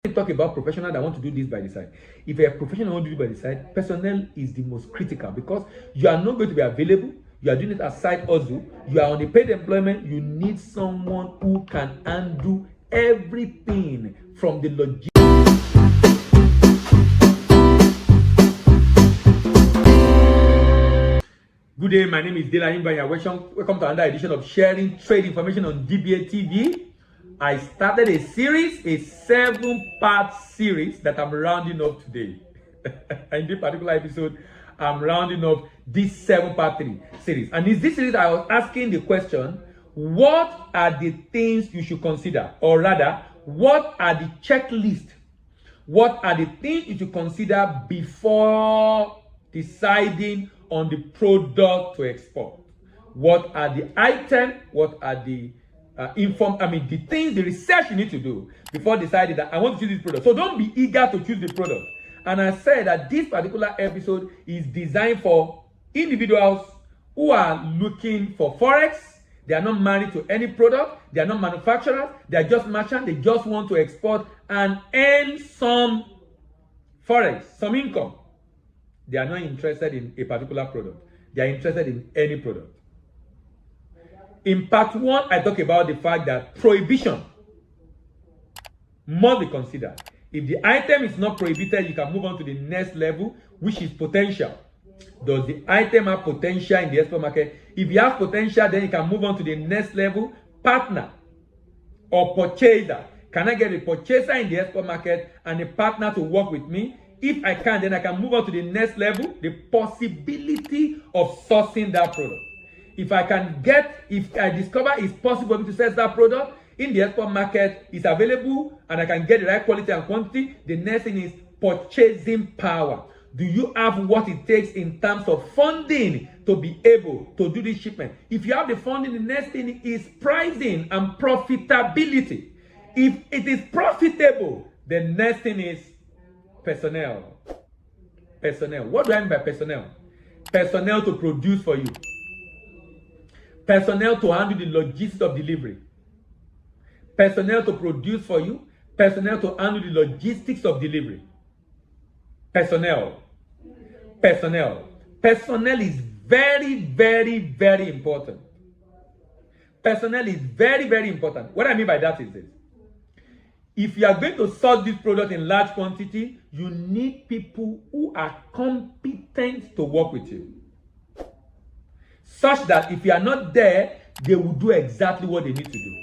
Talk about professionals that want to do this by the side. If you're a professional who want to do it by the side, personnel is the most critical because you are not going to be available. You are doing it as side hustle. You are on a paid employment. You need someone who can undo everything from the logistics. Good day, my name is Dela Imbanya. Welcome to another edition of Sharing Trade Information on DBA TV. I started a series, a 7-part series that I'm rounding up today. In this particular episode, I'm rounding up this 7-part series. And in this series, I was asking the question, what are the things you should consider? Or rather, what are the checklists? What are the things you should consider before deciding on the product to export? What are the items? What are the the things, the research you need to do before deciding that I want to choose this product. So don't be eager to choose the product. And I said that this particular episode is designed for individuals who are looking for forex. They are not married to any product. They are not manufacturers. They are just merchants. They just want to export and earn some forex, some income. They are not interested in a particular product. They are interested in any product. In part 1, I talk about the fact that prohibition must be considered. If the item is not prohibited, you can move on to the next level, which is potential. Does the item have potential in the export market? If you have potential, then you can move on to the next level, partner or purchaser. Can I get a purchaser in the export market and a partner to work with me? If I can, then I can move on to the next level, the possibility of sourcing that product. If I discover it's possible for me to sell that product in the export market, it's available, and I can get the right quality and quantity, the next thing is purchasing power. Do you have what it takes in terms of funding to be able to do this shipment? If you have the funding, the next thing is pricing and profitability. If it is profitable, the next thing is personnel. Personnel. What do I mean by personnel? Personnel to produce for you. Personnel to handle the logistics of delivery. Personnel to produce for you. Personnel to handle the logistics of delivery. Personnel. Personnel. Personnel is very, very, very important. Personnel is very, very important. What I mean by that is this. If you are going to source this product in large quantity, you need people who are competent to work with you. Such that if you are not there, they will do exactly what they need to do.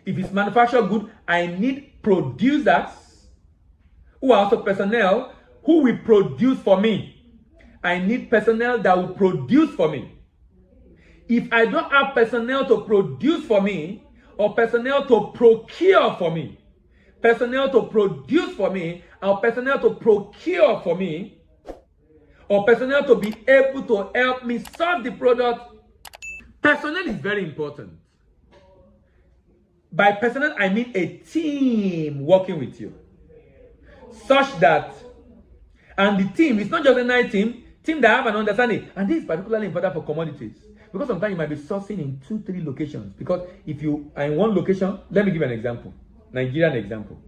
If it's manufactured good, I need producers who are also personnel who will produce for me. I need personnel that will produce for me. If I don't have personnel to produce for me, or personnel to procure for me, personnel to produce for me, or personnel to procure for me, or personnel to be able to help me solve the product, personnel is very important. By personnel, I mean a team working with you. Such that, and the team, it's not just a nice team that have an understanding. And this is particularly important for commodities. Because sometimes you might be sourcing in 2-3 locations. Because if you are in one location, let me give an example. Nigerian example.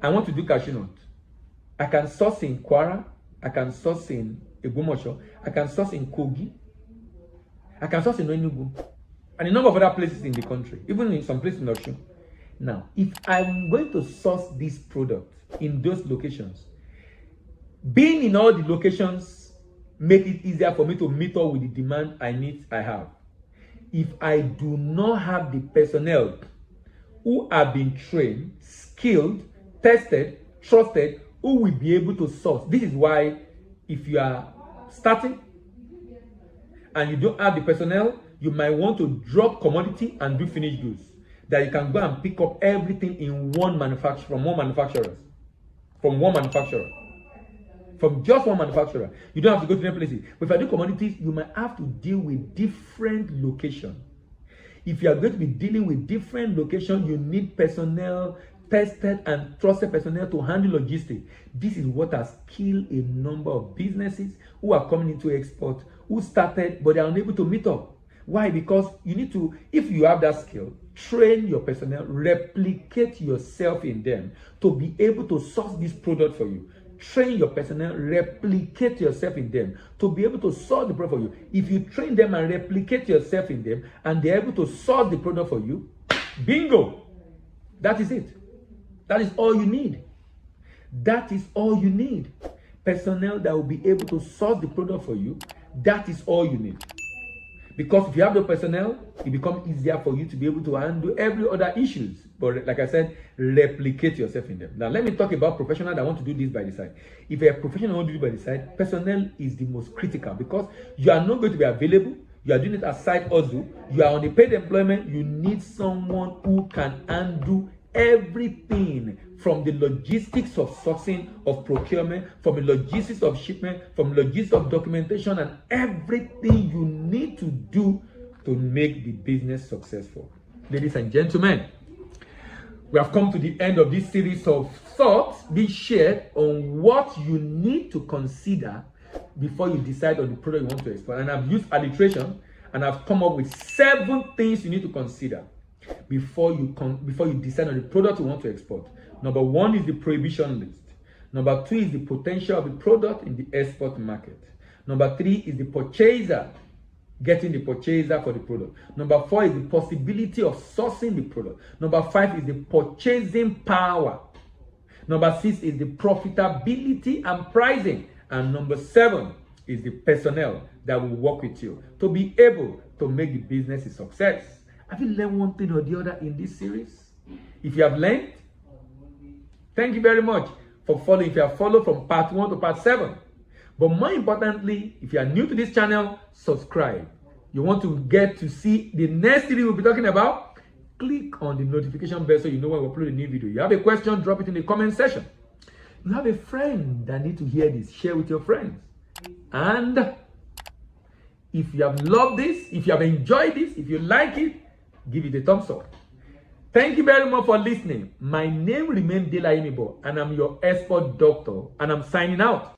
I want to do cashew nut. I can source in Kwara. I can source in Egumosho. I can source in Kogi. I can source in Enugu. And a number of other places in the country. Even in some places in Osun. Now, if I'm going to source this product in those locations, being in all the locations make it easier for me to meet up with the demand I have. If I do not have the personnel who have been trained, skilled, tested, trusted, who will be able to source. This is why if you are starting and you don't have the personnel, you might want to drop commodity and do finished goods. That you can go and pick up everything in one manufacturer, from just one manufacturer. You don't have to go to different places. But if I do commodities, you might have to deal with different locations. If you are going to be dealing with different locations, you need personnel, tested and trusted personnel to handle logistics. This is what has killed a number of businesses who are coming into export, who started, but they are unable to meet up. Why? Because you need to, if you have that skill, train your personnel, replicate yourself in them to be able to source this product for you. Train your personnel, replicate yourself in them to be able to source the product for you. If you train them and replicate yourself in them and they're able to source the product for you, bingo, that is it. That is all you need. That is all you need. Personnel that will be able to source the product for you, that is all you need. Because if you have the personnel, it becomes easier for you to be able to handle every other issues. But like I said, replicate yourself in them. Now, let me talk about professionals that want to do this by the side. If you're a professional who want to do it by the side, personnel is the most critical because you are not going to be available. You are doing it as side hustle. You are on a paid employment. You need someone who can handle everything from the logistics of sourcing, of procurement, from the logistics of shipment, from logistics of documentation, and everything you need to do to make the business successful. Ladies and gentlemen, we have come to the end of this series of thoughts being shared on what you need to consider before you decide on the product you want to export. And I've used alliteration and I've come up with 7 things you need to consider before you decide on the product you want to export. Number 1 is the prohibition list. Number 2 is the potential of the product in the export market. Number 3 is the purchaser, getting the purchaser for the product. Number 4 is the possibility of sourcing the product. Number 5 is the purchasing power. Number 6 is the profitability and pricing. And number 7 is the personnel that will work with you to be able to make the business a success. Have you learned one thing or the other in this series? If you have learned, thank you very much for following. If you have followed from part 1 to part 7. But more importantly, if you are new to this channel, subscribe. You want to get to see the next series we'll be talking about? Click on the notification bell so you know when we upload a new video. You have a question, drop it in the comment section. You have a friend that needs to hear this, share with your friends. And if you have loved this, if you have enjoyed this, if you like it, give it a thumbs up. Thank you very much for listening. My name remains Diploma, and I'm your export doctor, and I'm signing out.